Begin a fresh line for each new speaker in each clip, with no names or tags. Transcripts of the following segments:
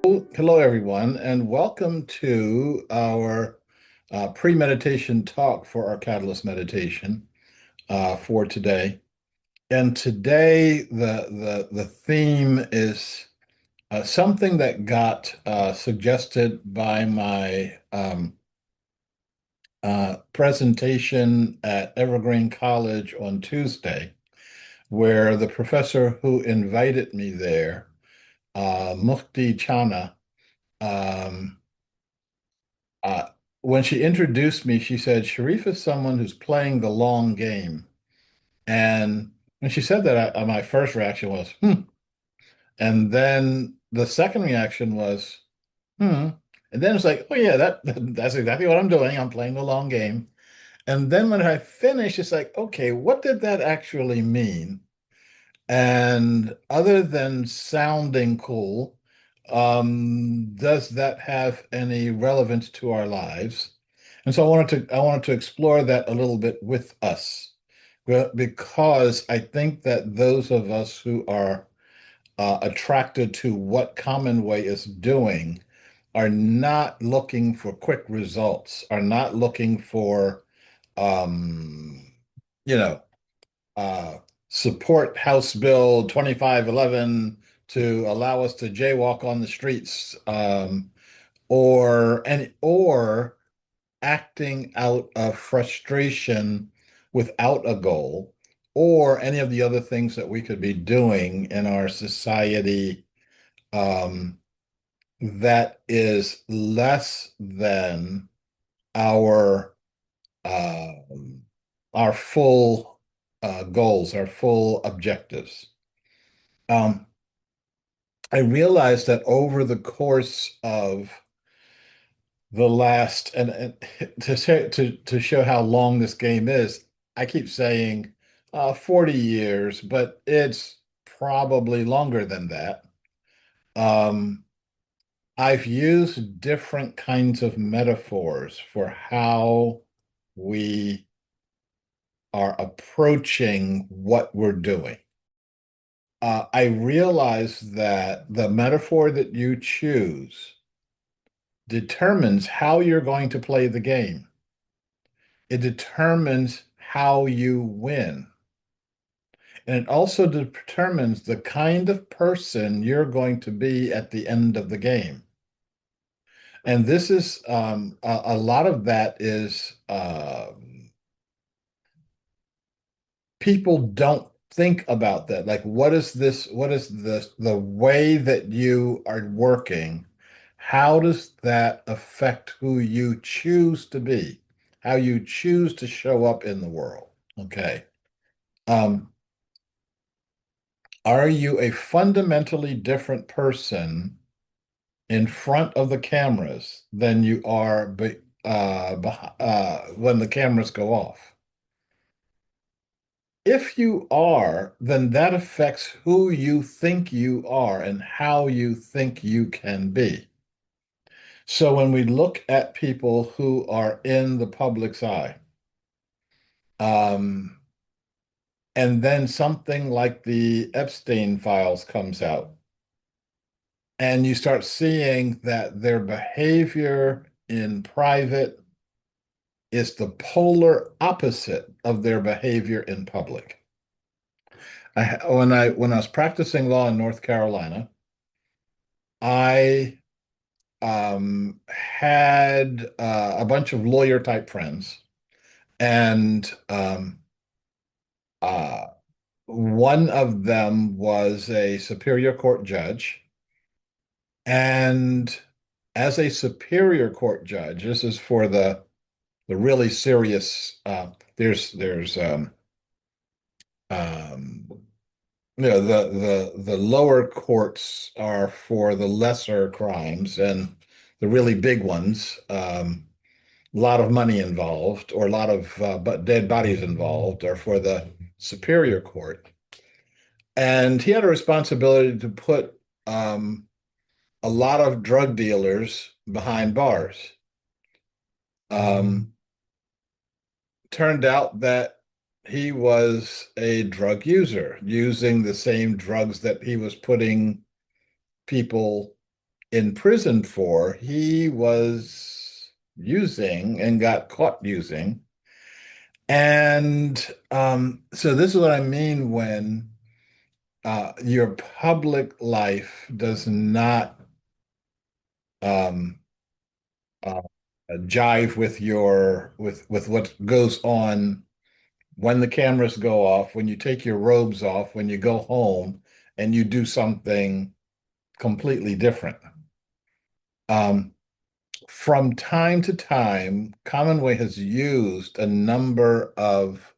Hello, everyone, and welcome to our pre-meditation talk for our Catalyst meditation for today. And today, the theme is something that got suggested by my presentation at Evergreen College on Tuesday, where the professor who invited me there, Mukti Chana, um, Uh, when she introduced me, she said, Sharif is someone who's playing the long game. And when she said that, my first reaction was, hmm. And then the second reaction was, hmm. And then it's like, oh, yeah, that's exactly what I'm doing. I'm playing the long game. And then when I finished, it's like, okay, what did that actually mean? And other than sounding cool, does that have any relevance to our lives? And so I wanted to explore that a little bit with us. Well, because I think that those of us who are attracted to what Commonway is doing are not looking for quick results, are not looking for um, you know, uh, support House Bill 2511 to allow us to jaywalk on the streets, or acting out of frustration without a goal, or any of the other things that we could be doing in our society, um, that is less than our um, our full goals, our full objectives. Um, I realized that over the course of the last, and to show how long this game is, I keep saying 40 years, but it's probably longer than that. Um, I've used different kinds of metaphors for how we are approaching what we're doing. I realize that the metaphor that you choose determines how you're going to play the game. It determines how you win. And it also determines the kind of person you're going to be at the end of the game. And this is a lot of that is people don't think about that. Like, what is this? What is the way that you are working? How does that affect who you choose to be? How you choose to show up in the world? Okay. Um, are you a fundamentally different person in front of the cameras than you are when the cameras go off? If you are, then that affects who you think you are and how you think you can be. So when we look at people who are in the public's eye, um, and then something like the Epstein files comes out, and you start seeing that their behavior in private is the polar opposite of their behavior in public. When I was practicing law in North Carolina, I had a bunch of lawyer type friends, and uh, one of them was a superior court judge. And as a superior court judge, this is for the really serious. There's um, the lower courts are for the lesser crimes, and the really big ones, a lot of money involved, or a lot of but dead bodies involved, are for the superior court. And he had a responsibility to put a lot of drug dealers behind bars. Um, Turned out that he was a drug user, using the same drugs that he was putting people in prison for, he was using and got caught using. And so this is what I mean when your public life does not um, uh, jive with your with what goes on when the cameras go off, when you take your robes off, when you go home and you do something completely different. Um, from time to time, Commonway has used a number of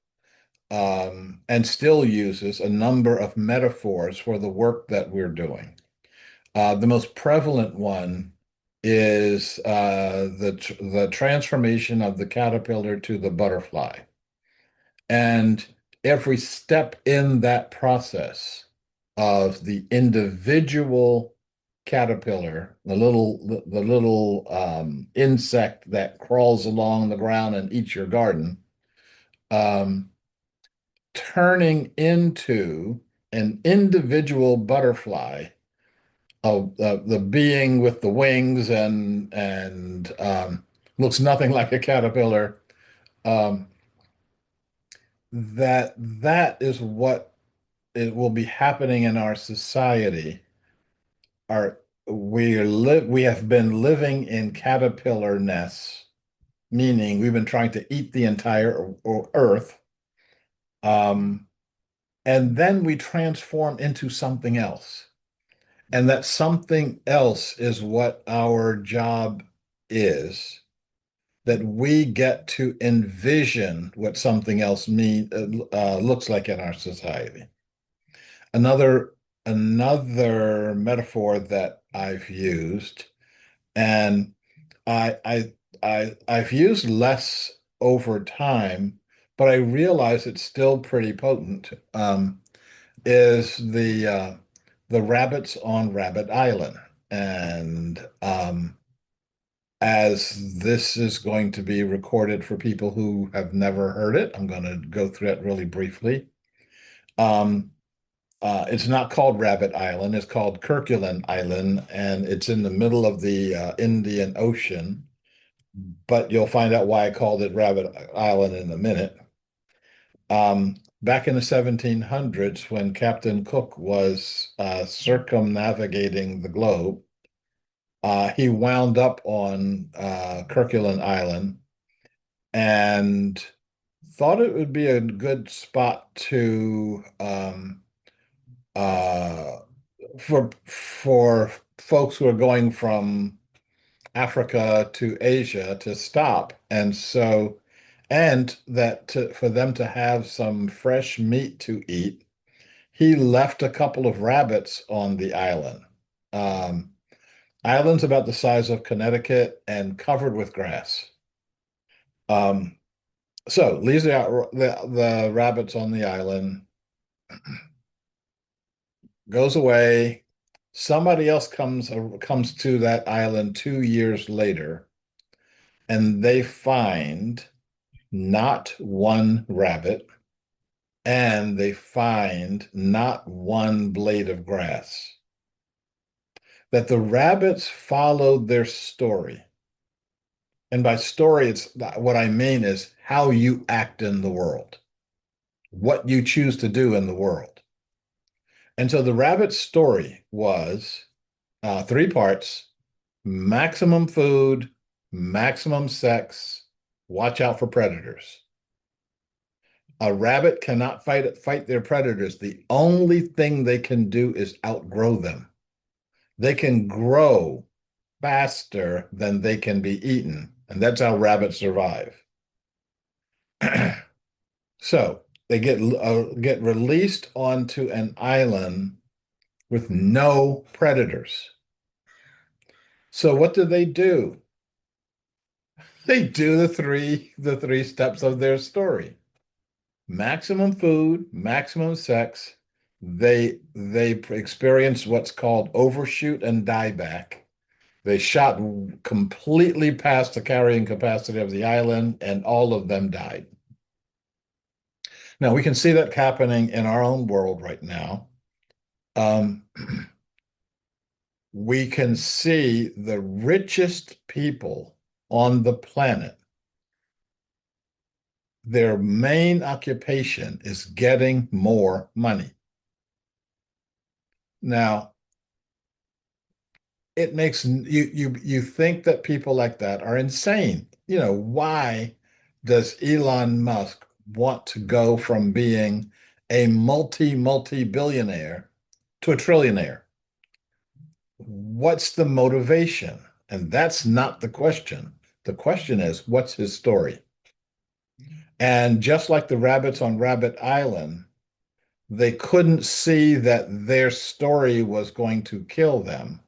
and still uses a number of metaphors for the work that we're doing. The most prevalent one is the transformation of the caterpillar to the butterfly. And every step in that process of the individual caterpillar, the little insect that crawls along the ground and eats your garden, um, turning into an individual butterfly of the being with the wings and looks nothing like a caterpillar. Um, that is what it will be happening in our society. Our we have been living in caterpillar nests, meaning we've been trying to eat the entire earth, um, and then we transform into something else. And that something else is what our job is, that we get to envision what something else looks like in our society. Another another metaphor that I've used, and I've used less over time, but I realize it's still pretty potent, is the rabbits on Rabbit Island. And as this is going to be recorded for people who have never heard it, I'm going to go through it really briefly. Um, it's not called Rabbit Island, it's called Kerguelen Island, and it's in the middle of the Indian Ocean. But you'll find out why I called it Rabbit Island in a minute. Back in the 1700s, when Captain Cook was circumnavigating the globe, he wound up on Kerguelen Island and thought it would be a good spot to uh, for folks who are going from Africa to Asia to stop, and so for them to have some fresh meat to eat, he left a couple of rabbits on the island. Um, Island's about the size of Connecticut and covered with grass. Um, so leaves the rabbits on the island, goes away. Somebody else comes to that island 2 years later, and they find not one rabbit, and they find not one blade of grass. That the rabbits followed their story. And by story, it's what I mean is how you act in the world, what you choose to do in the world. And so the rabbit's story was three parts: maximum food, maximum sex, watch out for predators. A rabbit cannot fight their predators. The only thing they can do is outgrow them. They can grow faster than they can be eaten, and that's how rabbits survive. So they get released onto an island with no predators. So what do? They do the three steps of their story: maximum food, maximum sex. They experience what's called overshoot and dieback. They shot completely past the carrying capacity of the island, and all of them died. Now we can see that happening in our own world right now. Um, we can see the richest people on the planet, their main occupation is getting more money. Now, it makes you think that people like that are insane. Why does Elon Musk want to go from being a multi-billionaire to a trillionaire? What's the motivation? And that's not the question. The question is, what's his story? And just like the rabbits on Rabbit Island, they couldn't see that their story was going to kill them.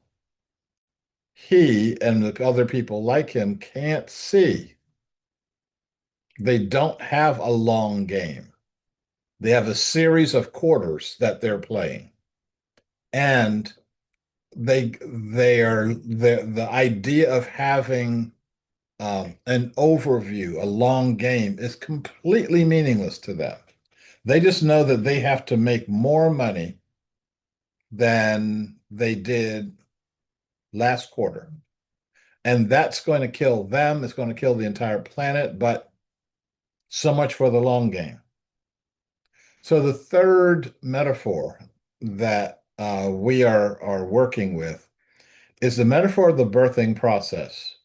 He and the other people like him can't see. They don't have a long game. They have a series of quarters that they're playing. And the idea of having an overview, a long game, is completely meaningless to them. They just know that they have to make more money than they did last quarter. And that's going to kill them. It's going to kill the entire planet, but so much for the long game. So the third metaphor that we are working with is the metaphor of the birthing process.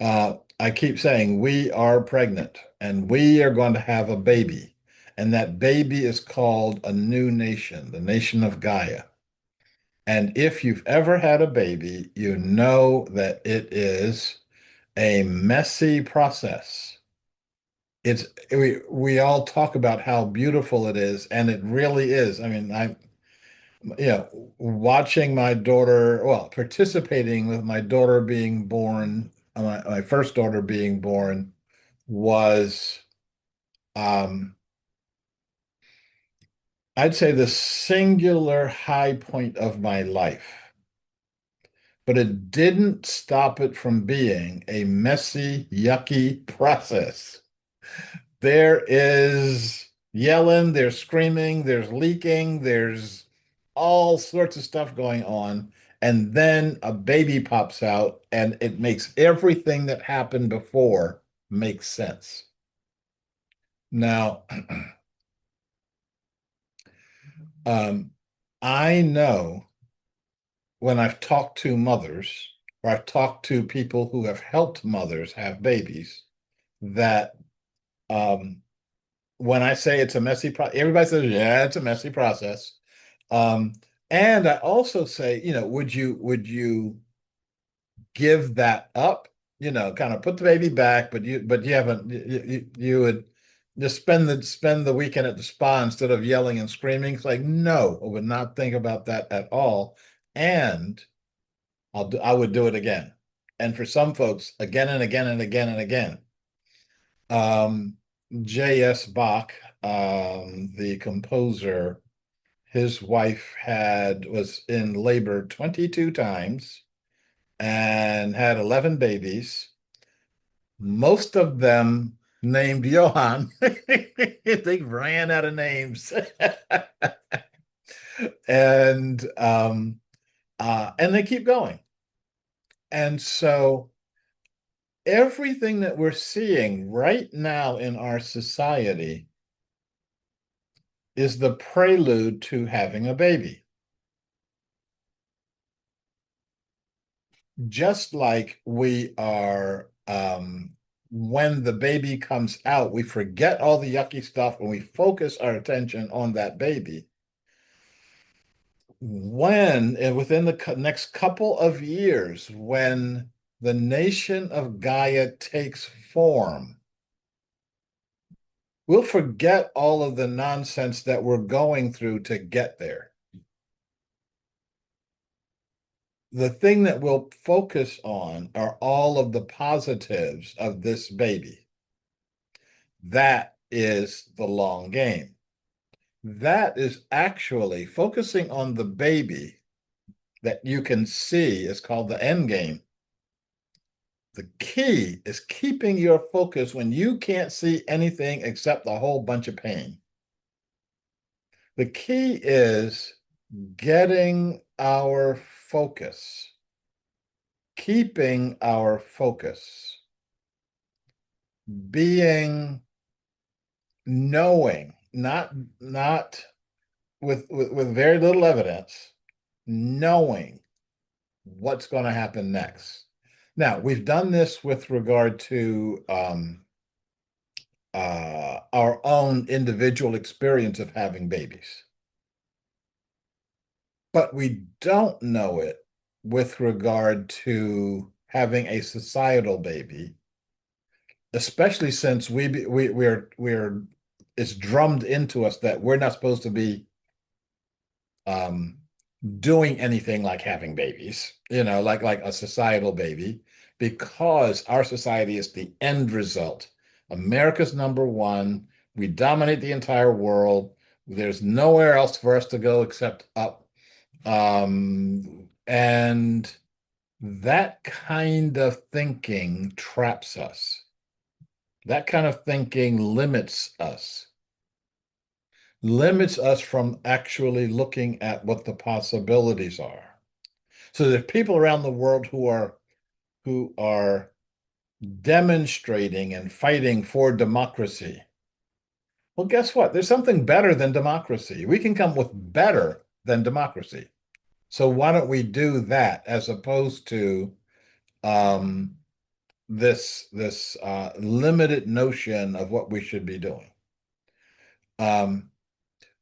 I keep saying we are pregnant and we are going to have a baby. And that baby is called a new nation, the nation of Gaia. And if you've ever had a baby, you know that it is a messy process. We all talk about how beautiful it is, and it really is. I mean, watching my daughter, well, participating with my daughter being born, my first daughter being born was, um, I'd say the singular high point of my life. But it didn't stop it from being a messy, yucky process. There is yelling, there's screaming, there's leaking, there's all sorts of stuff going on. And then a baby pops out and it makes everything that happened before make sense. Now, um, I know when I've talked to mothers or I've talked to people who have helped mothers have babies that um, when I say it's a messy process, everybody says, yeah, it's a messy process. Um, and I also say, would you give that up? Kind of put the baby back, but you haven't you would just spend the weekend at the spa instead of yelling and screaming. It's like, no, I would not think about that at all. And I would do it again. And for some folks, again and again and again and again. Um, J.S. Bach, the composer, his wife was in labor 22 times and had 11 babies, most of them named Johann. They ran out of names. And they keep going. And so everything that we're seeing right now in our society is the prelude to having a baby. Just like we are, when the baby comes out, we forget all the yucky stuff and we focus our attention on that baby. Within the next couple of years, when the nation of Gaia takes form, we'll forget all of the nonsense that we're going through to get there. The thing that we'll focus on are all of the positives of this baby. That is the long game. That is actually focusing on the baby that you can see is called the end game. The key is keeping your focus when you can't see anything except a whole bunch of pain. The key is getting our focus, keeping our focus, being knowing, not with very little evidence, knowing what's going to happen next. Now, we've done this with regard to our own individual experience of having babies, but we don't know it with regard to having a societal baby, especially since we're it's drummed into us that we're not supposed to be um, doing anything like having babies, like a societal baby, because our society is the end result. America's number one. We dominate the entire world. There's nowhere else for us to go except up. And that kind of thinking traps us. That kind of thinking limits us from actually looking at what the possibilities are. So there's people around the world who are demonstrating and fighting for democracy. Well, guess what? There's something better than democracy. We can come with better than democracy. So why don't we do that as opposed to um, this limited notion of what we should be doing? Um,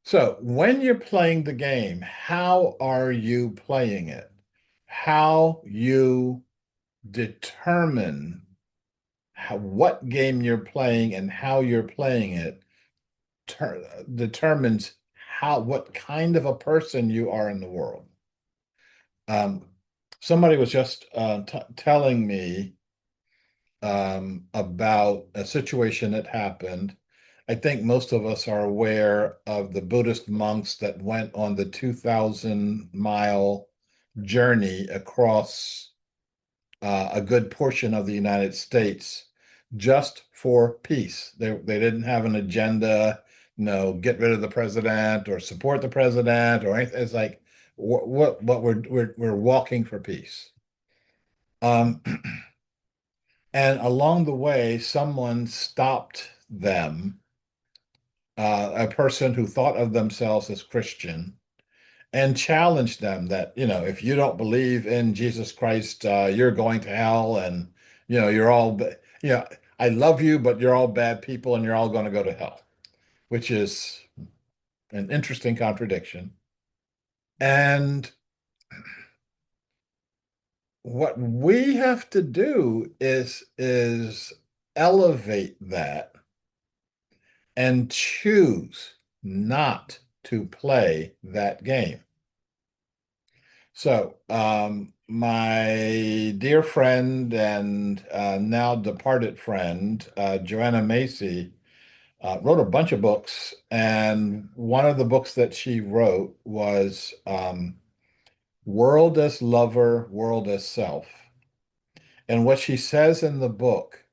so when you're playing the game, how are you playing it? How you determine what game you're playing and how you're playing it determines what kind of a person you are in the world. Um, Somebody was just telling me about a situation that happened. I think most of us are aware of the Buddhist monks that went on the 2,000-mile journey across a good portion of the United States just for peace. They didn't have an agenda, get rid of the president or support the president or anything. It's like what we're walking for peace. Um, and along the way, someone stopped them, a person who thought of themselves as Christian, and challenge them that, if you don't believe in Jesus Christ, you're going to hell and, you're all, I love you, but you're all bad people and you're all going to go to hell, which is an interesting contradiction. And what we have to do is elevate that and choose not to play that game. So, my dear friend and now departed friend, Joanna Macy, wrote a bunch of books. And one of the books that she wrote was World as Lover, World as Self. And what she says in the book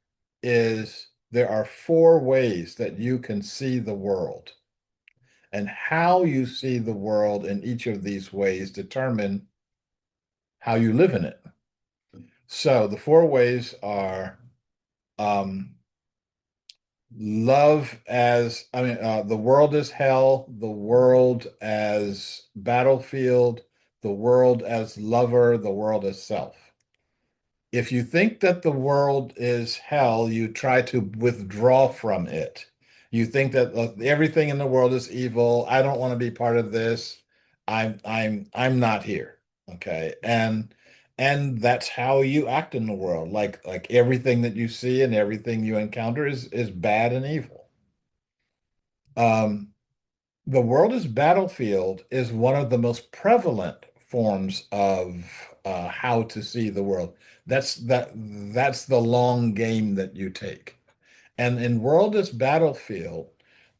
is there are four ways that you can see the world. And how you see the world in each of these ways determine how you live in it. So the four ways are um, love as, the world as hell, the world as battlefield, the world as lover, the world as self. If you think that the world is hell, you try to withdraw from it. You think that everything in the world is evil. I don't want to be part of this. I'm not here. Okay. And that's how you act in the world. Like everything that you see and everything you encounter is bad and evil. Um, the world as battlefield is one of the most prevalent forms of how to see the world. That's the long game that you take. And in world as battlefield,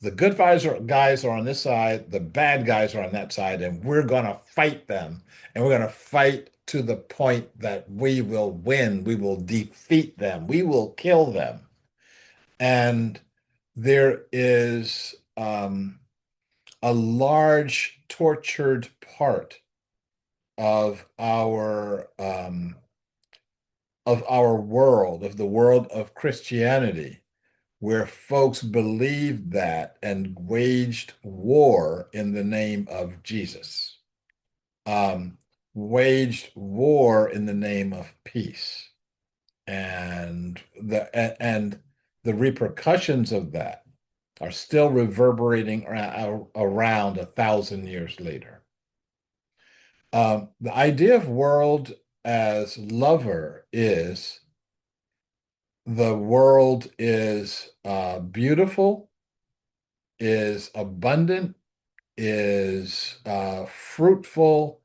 the good guys are on this side, the bad guys are on that side, and we're gonna fight them. And we're gonna fight to the point that we will win. We will defeat them. We will kill them. And there is a large tortured part of our world, of the world of Christianity, where folks believed that and waged war in the name of Jesus, um, waged war in the name of peace, and the repercussions of that are still reverberating around 1,000 years later. The idea of world as lover is the world is beautiful, is abundant, is fruitful,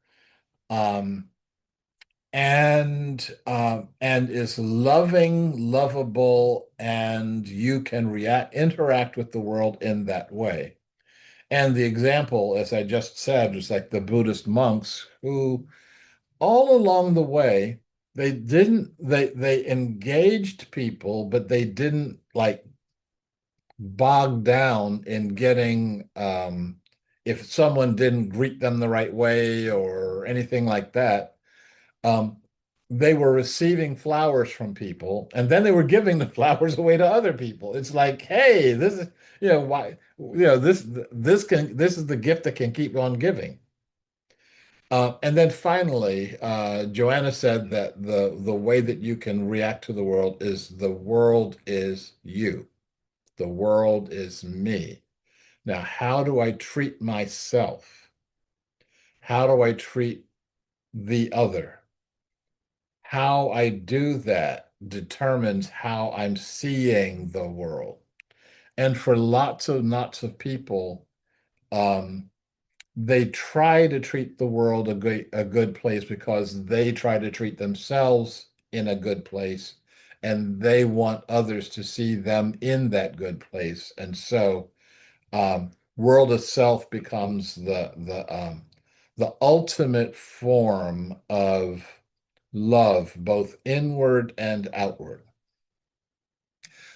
um, and is loving, lovable, and you can interact with the world in that way. And the example, as I just said, was like the Buddhist monks who all along the way they engaged people, but they didn't like bogged down in getting if someone didn't greet them the right way or anything like that. um, they were receiving flowers from people, and then they were giving the flowers away to other people. It's like, hey, this is, why, this is the gift that can keep on giving. And then finally, Joanna said that the way that you can react to the world is the world is you. The world is me. Now, how do I treat myself? How do I treat the other? How I do that determines how I'm seeing the world. And for lots of people, um, they try to treat the world a good place because they try to treat themselves in a good place, and they want others to see them in that good place. And so world itself becomes the ultimate form of love, both inward and outward.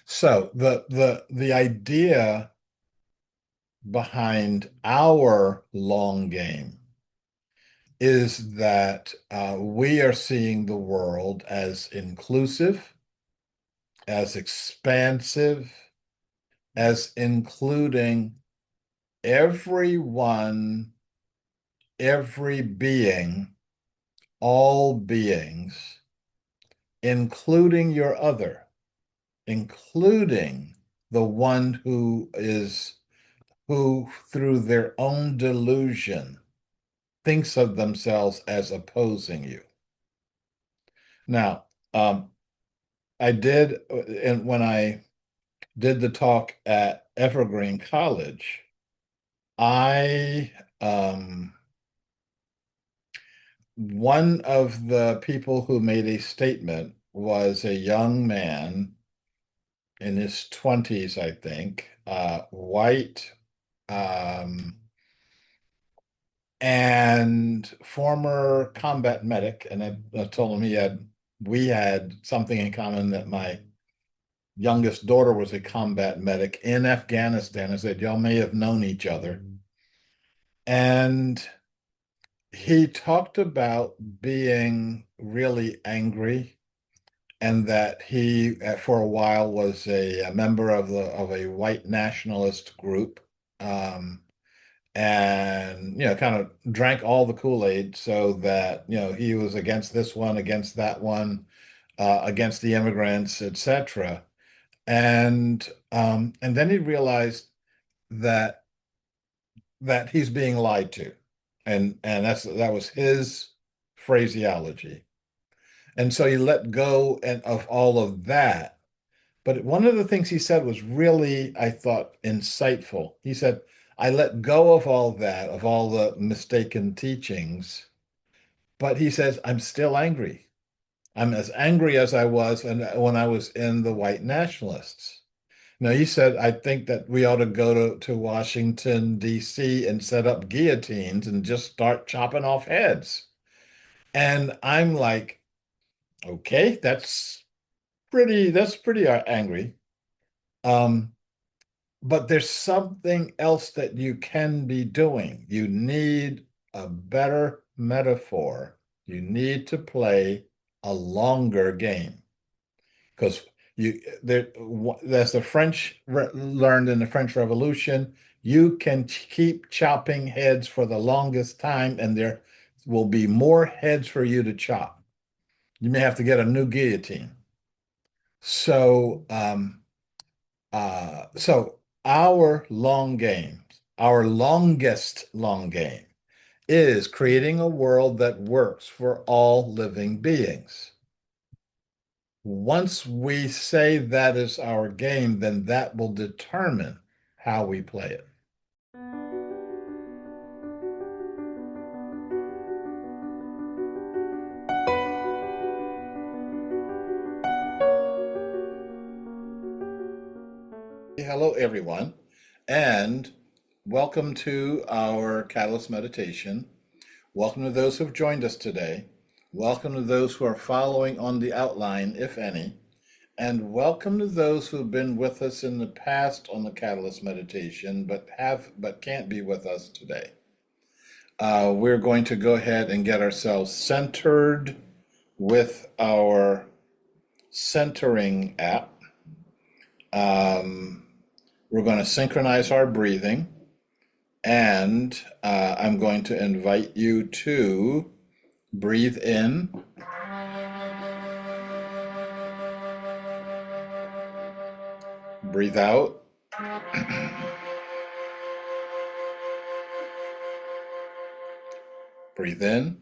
So the idea behind our long game is that we are seeing the world as inclusive, as expansive, as including everyone, every being, all beings, including your other, including the one who through their own delusion thinks of themselves as opposing you. Now, I did, and when I did the talk at Evergreen College, I one of the people who made a statement was a young man in his 20s, I think, white, um, and former combat medic. And I told him we had something in common, that my youngest daughter was a combat medic in Afghanistan. I said, y'all may have known each other. And he talked about being really angry, and that he, for a while, was a member of a white nationalist group, and kind of drank all the Kool-Aid, so that he was against this one, against that one, against the immigrants, etc. And then he realized that he's being lied to, and that was his phraseology. And so he let go of all of that. But one of the things he said was really, I thought, insightful. He said, I let go of all that, of all the mistaken teachings. But he says, I'm still angry. I'm as angry as I was when I was in the white nationalists. Now, he said, I think that we ought to go to Washington, D.C. and set up guillotines and just start chopping off heads. And I'm like, okay, that's pretty angry. Um, but there's something else that you can be doing. You need a better metaphor. You need to play a longer game because as the French learned in the French Revolution, you can keep chopping heads for the longest time, and there will be more heads for you to chop. You may have to get a new guillotine. So, so our long games, our longest long game, is creating a world that works for all living beings. Once we say that is our game, then that will determine how we play it. Hello, everyone, and welcome to our Catalyst Meditation. Welcome to those who have joined us today. Welcome to those who are following on the outline, if any. And welcome to those who've been with us in the past on the Catalyst Meditation, but can't be with us today. We're going to go ahead and get ourselves centered with our centering app. We're going to synchronize our breathing, and I'm going to invite you to breathe in. Breathe out. Breathe in.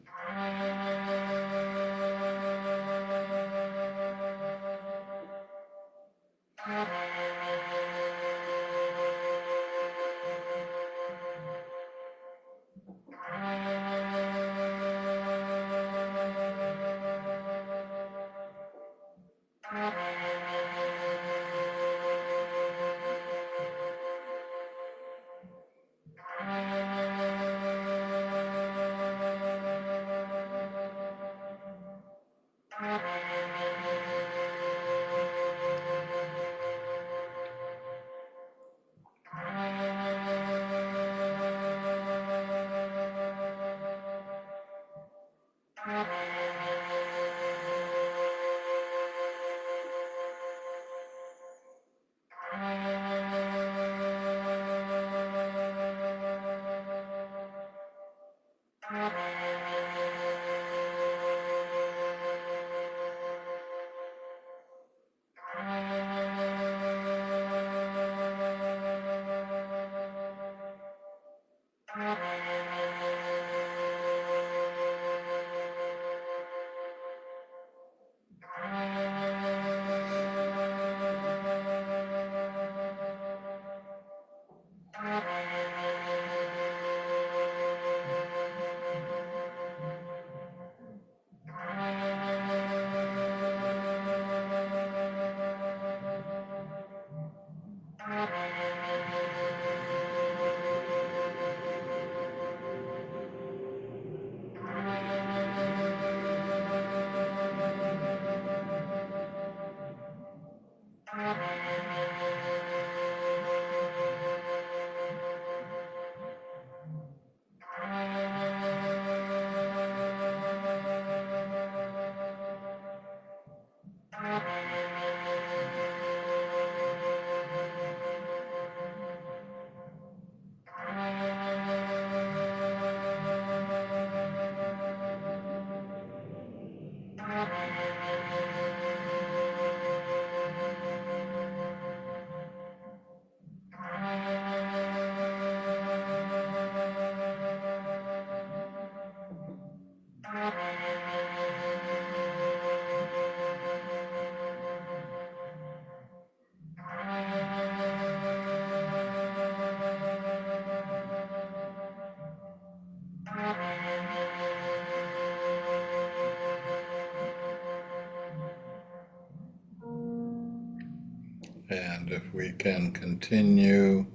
And if we can continue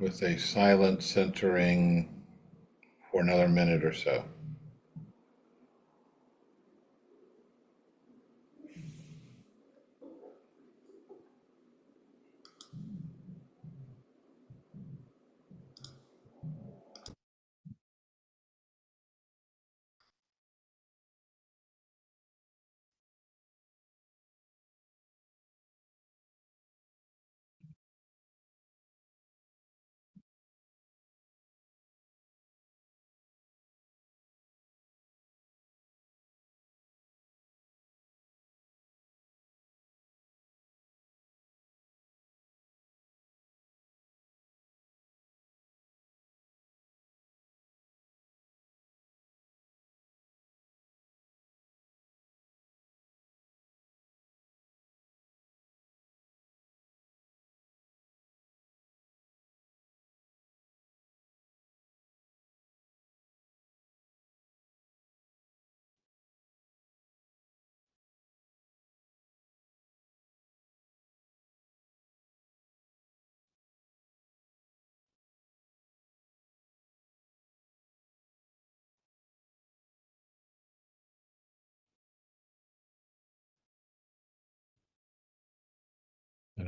with a silent centering for another minute or so.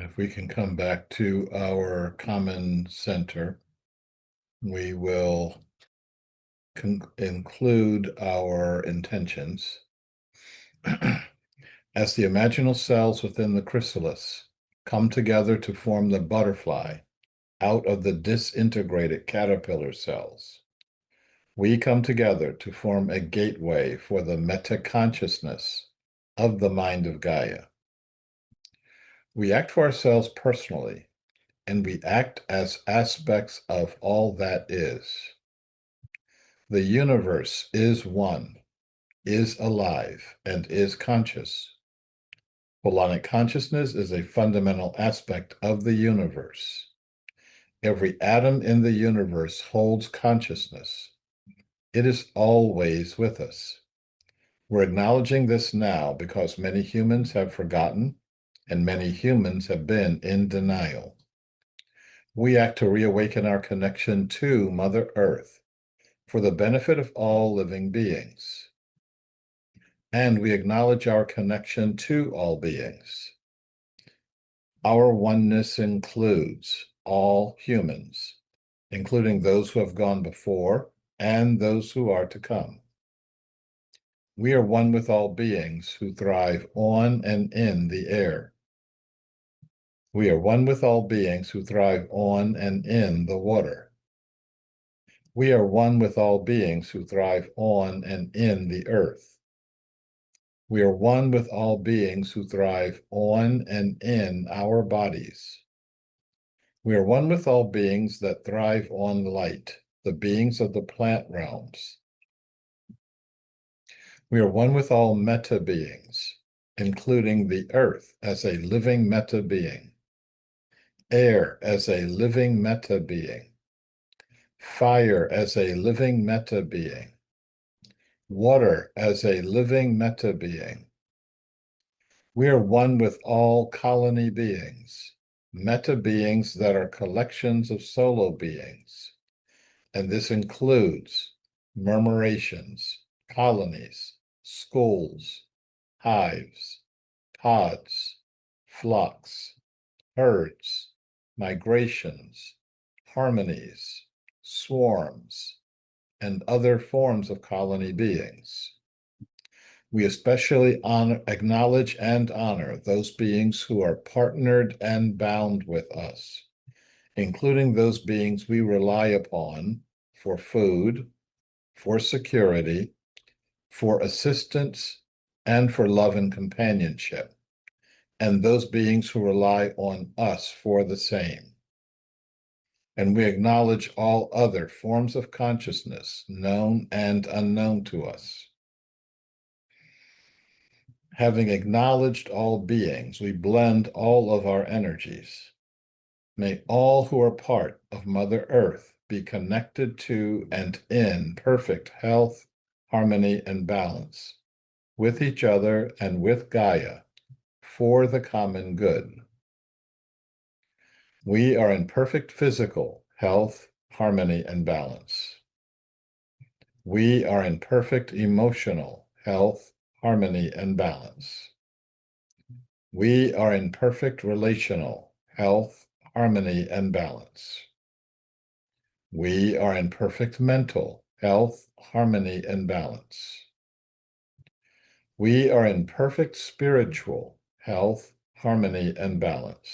And if we can come back to our common center, we will include our intentions. As the imaginal cells within the chrysalis come together to form the butterfly out of the disintegrated caterpillar cells, we come together to form a gateway for the meta-consciousness of the mind of Gaia. We act for ourselves personally, and we act as aspects of all that is. The universe is one, is alive, and is conscious. Holonic consciousness is a fundamental aspect of the universe. Every atom in the universe holds consciousness. It is always with us. We're acknowledging this now because many humans have forgotten and many humans have been in denial. We act to reawaken our connection to Mother Earth for the benefit of all living beings. And we acknowledge our connection to all beings. Our oneness includes all humans, including those who have gone before and those who are to come. We are one with all beings who thrive on and in the air. We are one with all beings who thrive on and in the water. We are one with all beings who thrive on and in the earth. We are one with all beings who thrive on and in our bodies. We are one with all beings that thrive on light, the beings of the plant realms. We are one with all meta beings, including the earth as a living meta being, air as a living meta being, fire as a living meta being, water as a living meta being. We are one with all colony beings, meta beings that are collections of solo beings, and this includes murmurations, colonies, schools, hives, pods, flocks, herds, migrations, harmonies, swarms, and other forms of colony beings. We especially acknowledge and honor those beings who are partnered and bound with us, including those beings we rely upon for food, for security, for assistance, and for love and companionship, and those beings who rely on us for the same. And we acknowledge all other forms of consciousness, known and unknown to us. Having acknowledged all beings, we blend all of our energies. May all who are part of Mother Earth be connected to and in perfect health, harmony, and balance with each other and with Gaia for the common good. We are in perfect physical health, harmony, and balance. We are in perfect emotional health, harmony, and balance. We are in perfect relational health, harmony, and balance. We are in perfect mental health, harmony, and balance. We are in perfect spiritual health, harmony, and balance.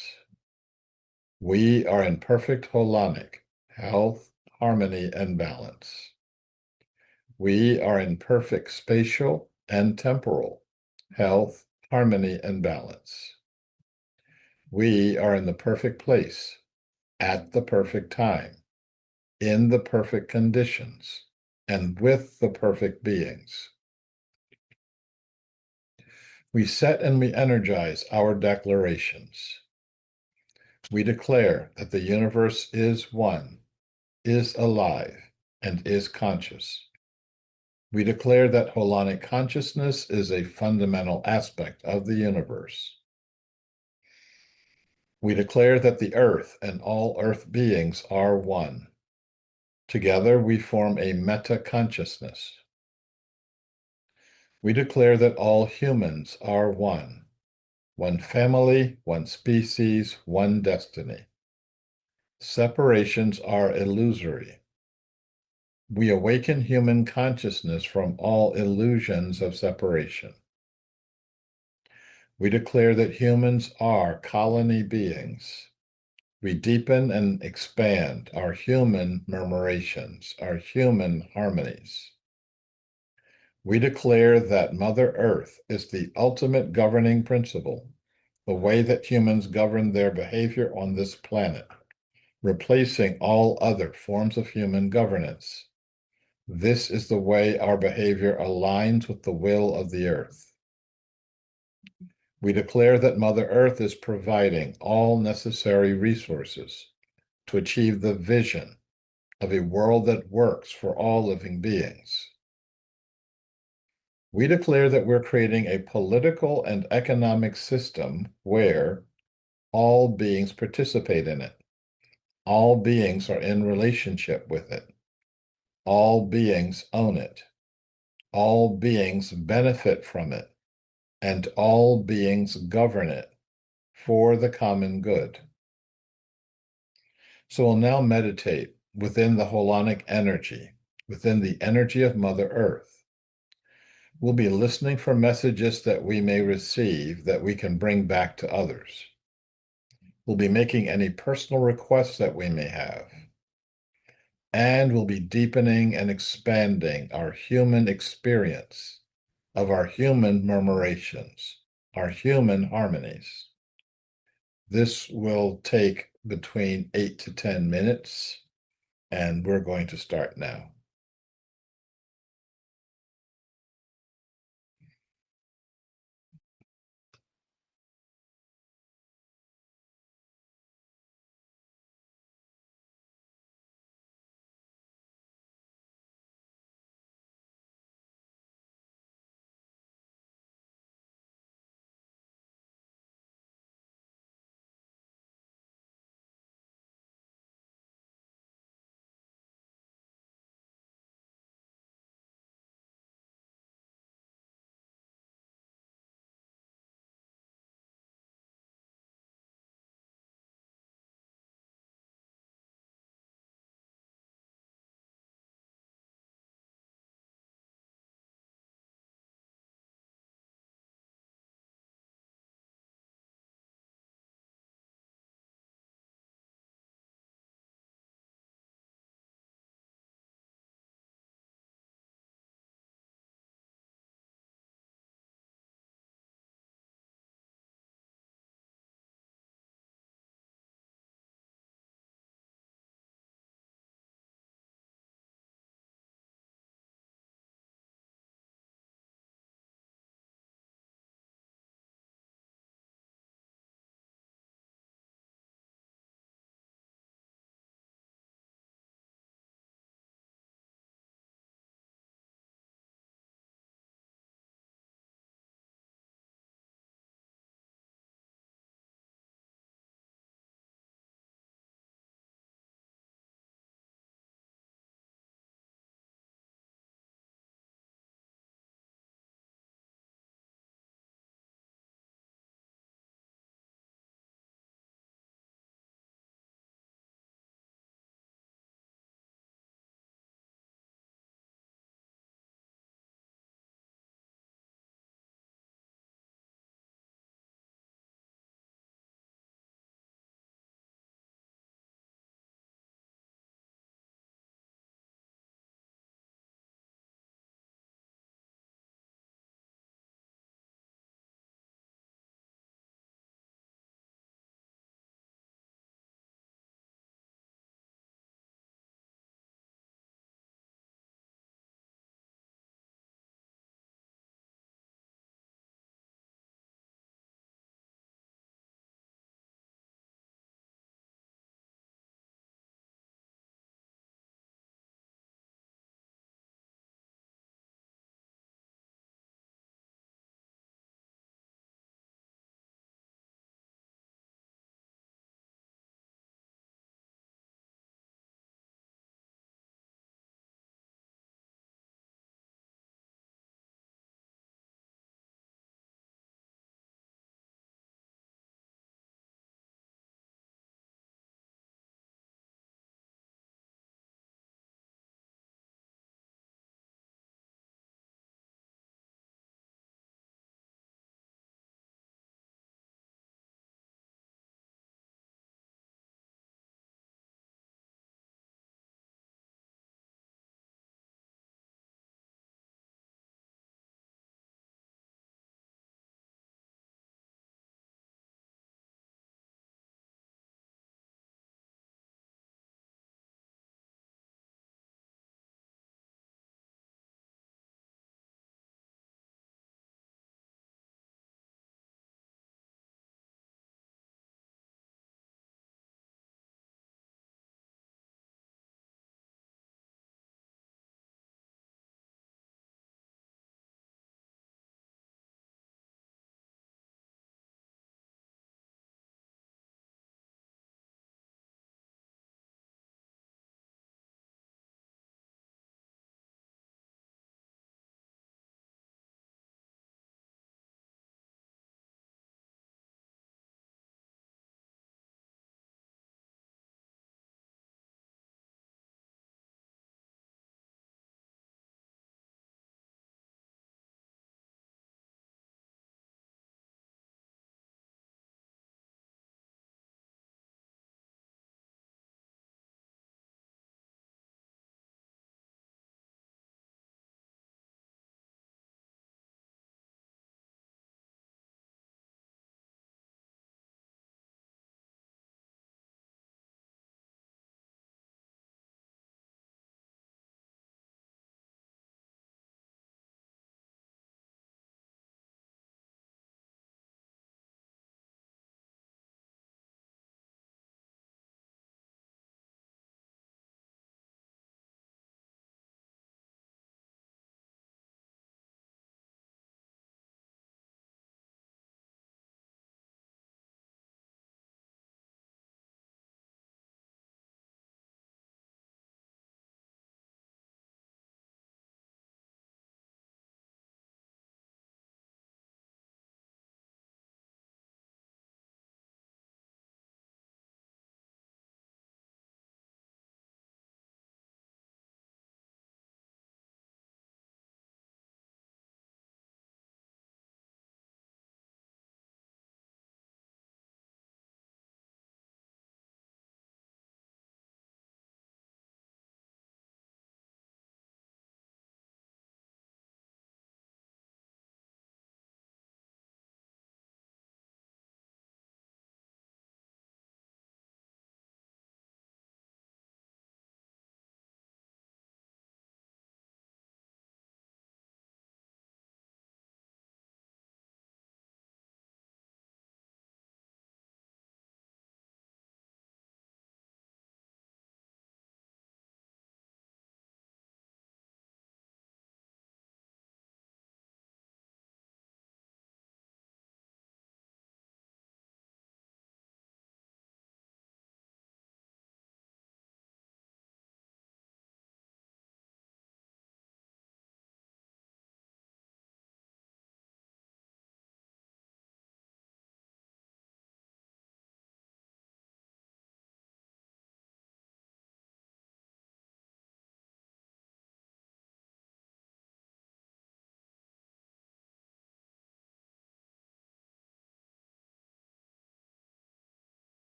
We are in perfect holonic health, harmony, and balance. We are in perfect spatial and temporal health, harmony, and balance. We are in the perfect place, at the perfect time, in the perfect conditions, and with the perfect beings. We set and we energize our declarations. We declare that the universe is one, is alive, and is conscious. We declare that holonic consciousness is a fundamental aspect of the universe. We declare that the earth and all earth beings are one. Together we form a meta-consciousness. We declare that all humans are one. one family, one species, one destiny. Separations are illusory. We awaken human consciousness from all illusions of separation. We declare that humans are colony beings. We deepen and expand our human murmurations, our human harmonies. We declare that Mother Earth is the ultimate governing principle, the way that humans govern their behavior on this planet, replacing all other forms of human governance. This is the way our behavior aligns with the will of the earth. We declare that Mother Earth is providing all necessary resources to achieve the vision of a world that works for all living beings. We declare that we're creating a political and economic system where all beings participate in it. All beings are in relationship with it. All beings own it. All beings benefit from it. And all beings govern it for the common good. So we'll now meditate within the holonic energy, within the energy of Mother Earth. We'll be listening for messages that we may receive that we can bring back to others. We'll be making any personal requests that we may have. And we'll be deepening and expanding our human experience of our human murmurations, our human harmonies. This will take between 8 to 10 minutes, and we're going to start now.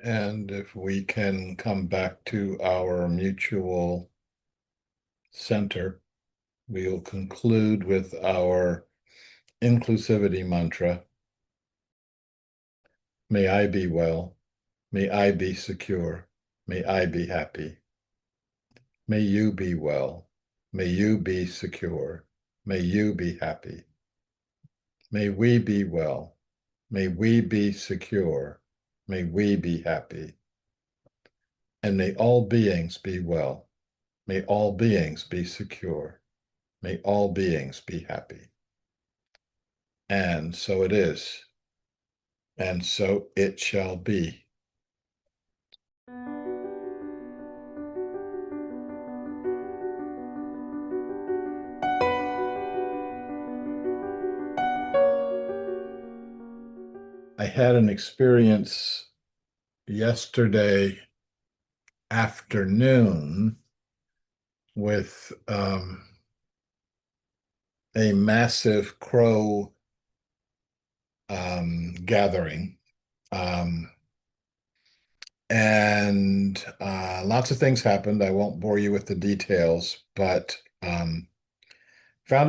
And if we can come back to our mutual center, we'll conclude with our inclusivity mantra. May I be well. May I be secure. May I be happy. May you be well. May you be secure. May you be happy. May we be well. May we be secure. May we be happy. And may all beings be well. May all beings be secure. May all beings be happy. And so it is. And so it shall be. I had an experience yesterday afternoon with a massive crow gathering. And lots of things happened. I won't bore you with the details, but found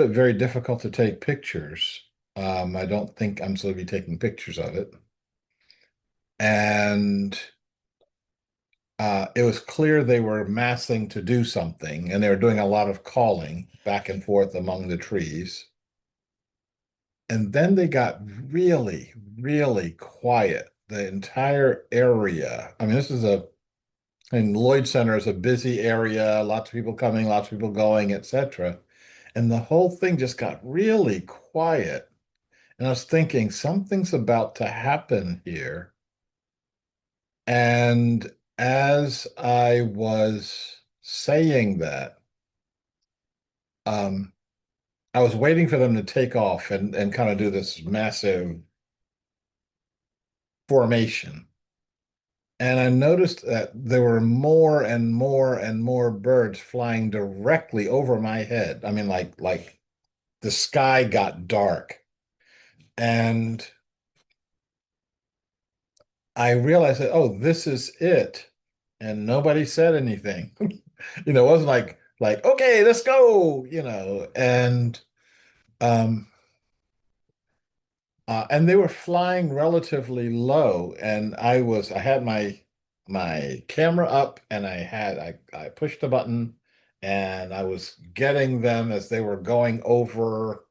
it very difficult to take pictures. I don't think I'm supposed to be taking pictures of it. And it was clear they were massing to do something, and they were doing a lot of calling back and forth among the trees. And then they got really, really quiet. The entire area. I mean, and Lloyd Center is a busy area, lots of people coming, lots of people going, etc. And the whole thing just got really quiet. And I was thinking, something's about to happen here. And as I was saying that, um, I was waiting for them to take off and kind of do this massive formation. And I noticed that there were more and more and more birds flying directly over my head. I mean, like the sky got dark. And I realized that, oh, this is it. And nobody said anything. It wasn't like, okay, let's go. And they were flying relatively low, and I had my camera up, and I pushed the button, and I was getting them as they were going over,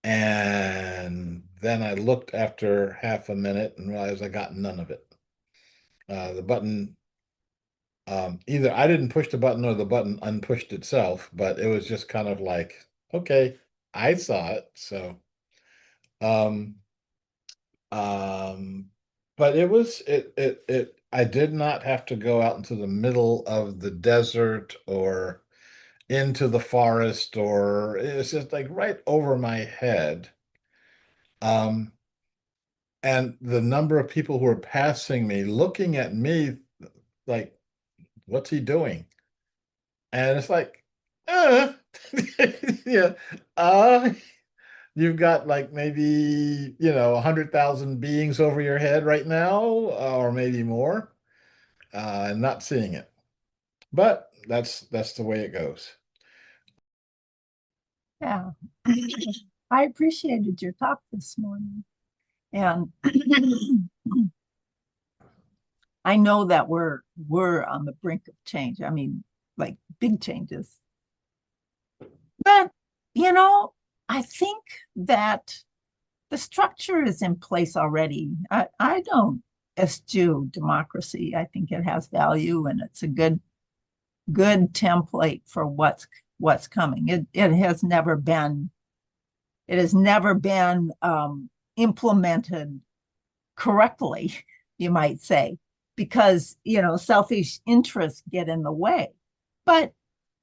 and then I looked after half a minute and realized I got none of it. The button, either I didn't push the button or the button unpushed itself, but it was just kind of like, okay, I saw it, so. Um, Um, but I did not have to go out into the middle of the desert or into the forest, or it's just like right over my head. Um, and the number of people who were passing me, looking at me like, what's he doing? And it's like, uh, yeah, uh, you've got like maybe, 100,000 beings over your head right now, or maybe more, and not seeing it. But that's the way it goes.
Yeah. I appreciated your talk this morning. And I know that we're on the brink of change. I mean, like big changes. But, you know, I think that the structure is in place already. I don't eschew democracy. I think it has value and it's a good template for what's coming. It has never been implemented correctly, you might say, because selfish interests get in the way. But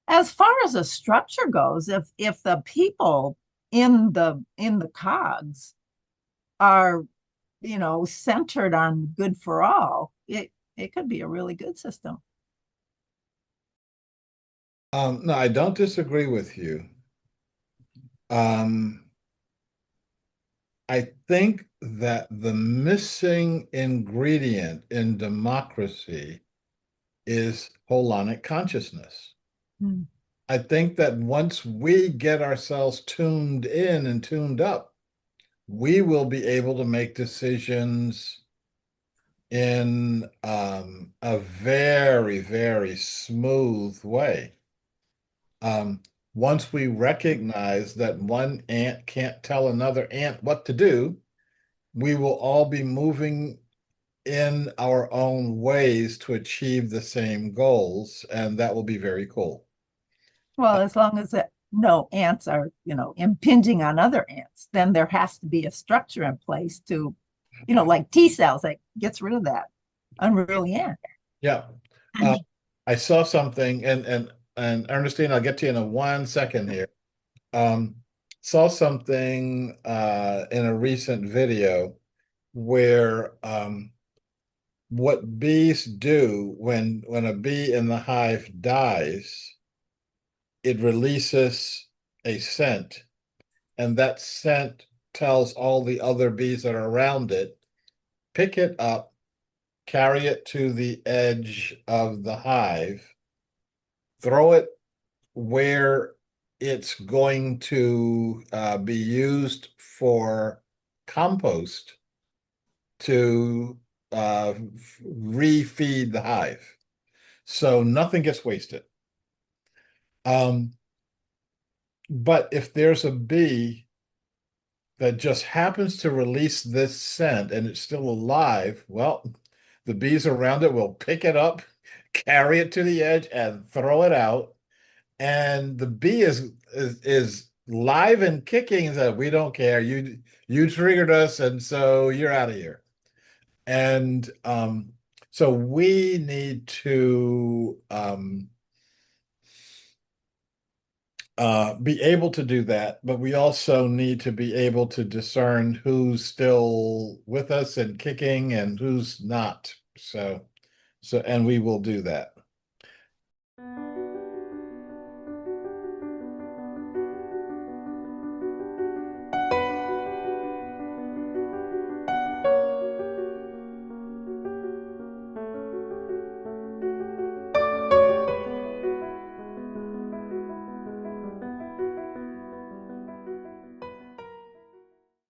as far as the structure goes, if the people in the cogs are centered on good for all, it could be a really good system.
No, I don't disagree with you. Um, I think that the missing ingredient in democracy is holonic consciousness.
Mm.
I think that once we get ourselves tuned in and tuned up, we will be able to make decisions in a very, very smooth way. Um, Once we recognize that one ant can't tell another ant what to do, we will all be moving in our own ways to achieve the same goals, and that will be very cool.
Well, as long as no ants are, impinging on other ants, then there has to be a structure in place to, like T cells that gets rid of that unruly ant.
Yeah. Uh, I saw something, and Ernestine, I'll get to you in a 1 second here. Um, Saw something in a recent video where what bees do when a bee in the hive dies, it releases a scent, and that scent tells all the other bees that are around it, pick it up, carry it to the edge of the hive, throw it where it's going to be used for compost to refeed the hive. So nothing gets wasted. Um, but if there's a bee that just happens to release this scent and it's still alive, well, the bees around it will pick it up, carry it to the edge, and throw it out. And the bee is live and kicking and said, "We don't care. You triggered us, and so you're out of here." And so we need to be able to do that, but we also need to be able to discern who's still with us and kicking and who's not. And we will do that.